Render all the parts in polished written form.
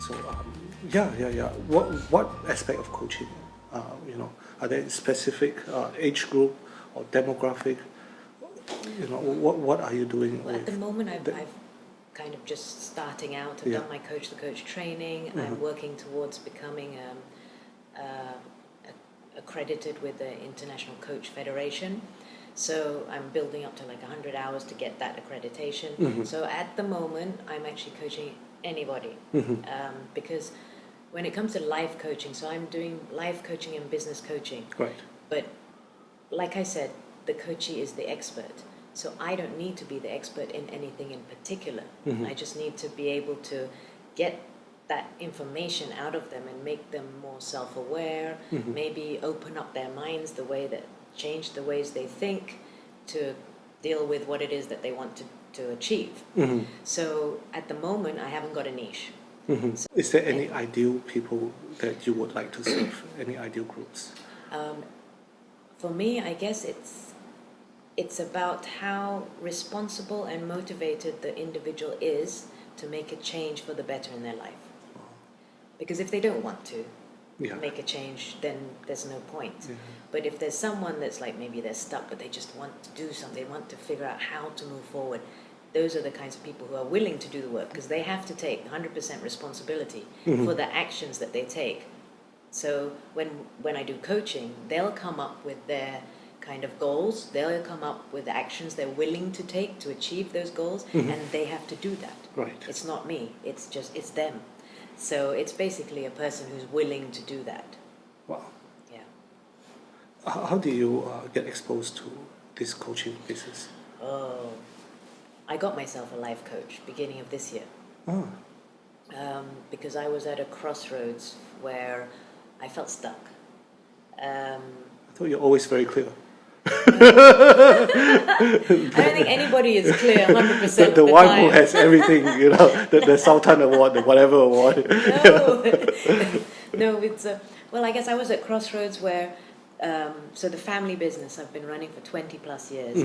So yeah. What aspect of coaching? Are there specific age group or demographic? What are you doing? Well, at the moment, I've kind of just starting out. I've done my coach-to-coach training. Mm-hmm. I'm working towards becoming accredited with the International Coach Federation. So I'm building up to like 100 hours to get that accreditation. Mm-hmm. So at the moment, I'm actually coaching anybody. Mm-hmm. Because when it comes to life coaching, so I'm doing life coaching and business coaching. Right. But like I said, the coachee is the expert. So I don't need to be the expert in anything in particular. Mm-hmm. I just need to be able to get that information out of them and make them more self-aware, Mm-hmm. maybe open up their minds change the ways they think to deal with what it is that they want to achieve. Mm-hmm. So at the moment, I haven't got a niche. Mm-hmm. So, Is there any ideal people that you would like to serve? Any ideal groups? For me, I guess it's about how responsible and motivated the individual is to make a change for the better in their life. Because if they don't want to make a change, then there's no point. Yeah. But if there's someone that's like, maybe they're stuck, but they just want to do something, they want to figure out how to move forward, those are the kinds of people who are willing to do the work, because they have to take 100% responsibility Mm-hmm. for the actions that they take. So when I do coaching, they'll come up with their kind of goals, they'll come up with actions they're willing to take to achieve those goals, Mm-hmm. and they have to do that. Right. It's not me, it's them. So it's basically a person who's willing to do that. Wow. Yeah. How do you get exposed to this coaching business? Oh, I got myself a life coach beginning of this year. Oh. Because I was at a crossroads where I felt stuck. I thought you're always very clear. I don't think anybody is clear 100% of The the one time. who has everything, the Sultan Award, the whatever award. No, it's well, I guess I was at crossroads where so the family business I've been running for 20 plus years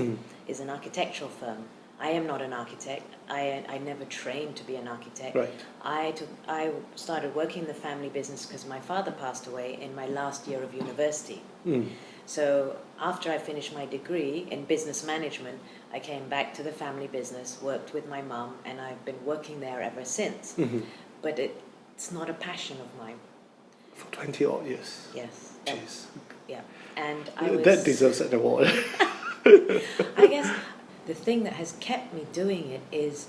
is an architectural firm. I am not an architect. I never trained to be an architect. Right. I started working in the family business because my father passed away in my last year of university. So after I finished my degree in business management, I came back to the family business, worked with my mum, and I've been working there ever since. Mm-hmm. But it's not a passion of mine. For 20 odd years. Yes. Jeez. Yeah. And I was... That deserves an award. I guess the thing that has kept me doing it is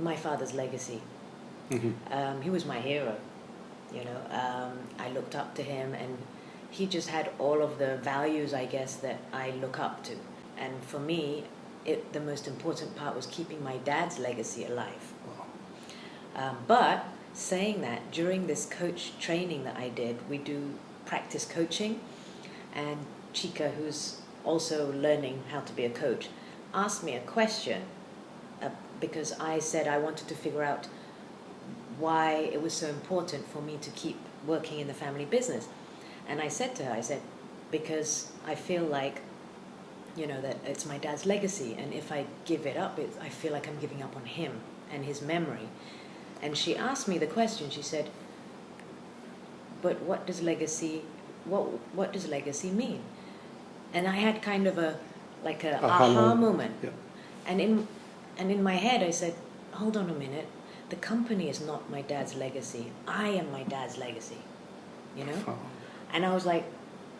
my father's legacy. Mm-hmm. He was my hero. I looked up to him, and he just had all of the values, I guess, that I look up to. And for me, the most important part was keeping my dad's legacy alive. Wow. But saying that, during this coach training that I did, we do practice coaching, and Chica, who's also learning how to be a coach, asked me a question because I said I wanted to figure out why it was so important for me to keep working in the family business. And I said to her, because I feel like, that it's my dad's legacy, and if I give it up, I feel like I'm giving up on him and his memory. And she asked me the question, she said, but what does legacy mean? And I had kind of a aha moment. Yeah. And in my head I said, hold on a minute, the company is not my dad's legacy. I am my dad's legacy. Wow. And I was like,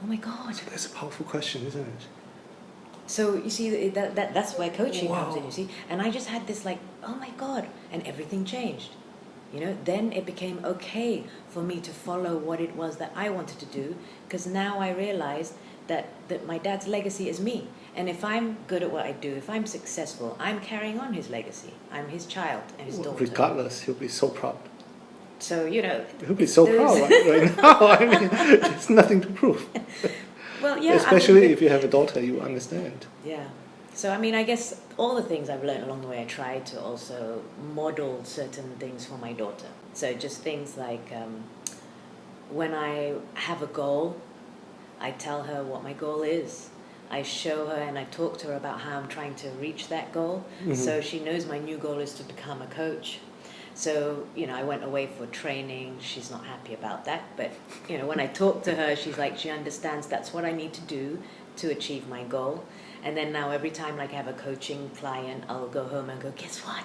oh my God. That's a powerful question, isn't it? So you see, that's where coaching Wow. comes in, you see. And I just had this oh my God, and everything changed. Then it became okay for me to follow what it was that I wanted to do, because now I realized that my dad's legacy is me. And if I'm good at what I do, if I'm successful, I'm carrying on his legacy. I'm his child and his daughter. Regardless, he'll be so proud. So, He'll be so proud right now. I mean, there's nothing to prove. Well, yeah. Especially if you have a daughter, you understand. Yeah. So, I guess all the things I've learned along the way, I try to also model certain things for my daughter. So just things like when I have a goal, I tell her what my goal is. I show her and I talk to her about how I'm trying to reach that goal. Mm-hmm. So she knows my new goal is to become a coach. So, I went away for training. She's not happy about that. But, when I talk to her, she's like, she understands that's what I need to do to achieve my goal. And then now every time like I have a coaching client, I'll go home and go, guess what?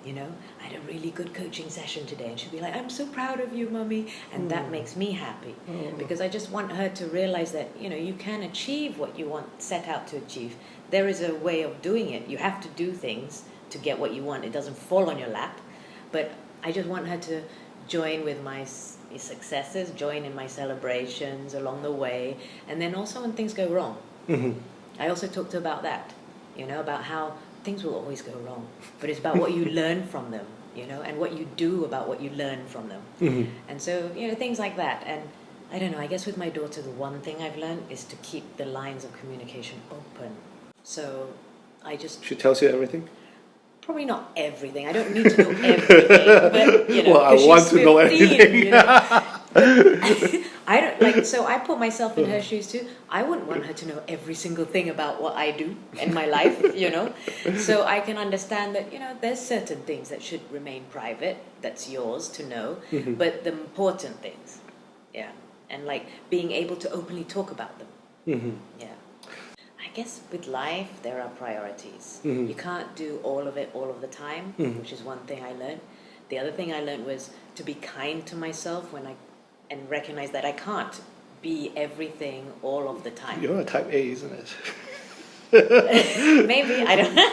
I had a really good coaching session today. And she'll be like, I'm so proud of you, Mummy. And that makes me happy. Because I just want her to realize that, you can achieve what you want, set out to achieve. There is a way of doing it. You have to do things to get what you want. It doesn't fall on your lap. But I just want her to join with my successes, join in my celebrations along the way. And then also when things go wrong. I also talked to her about that, about how things will always go wrong, but it's about what you learn from them, and what you do about what you learn from them. And so, things like that. And I don't know, I guess with my daughter, the one thing I've learned is to keep the lines of communication open. So She tells you everything? Probably not everything. I don't need to know everything, but, Well, I want to know everything. I don't so I put myself in her shoes too. I wouldn't want her to know every single thing about what I do in my life, So I can understand that, there's certain things that should remain private, that's yours to know, but the important things, and like being able to openly talk about them. I guess with life, there are priorities. You can't do all of it all of the time, which is one thing I learned. The other thing I learned was to be kind to myself and recognize that I can't be everything all of the time. You're a type A, isn't it? Maybe, I don't know.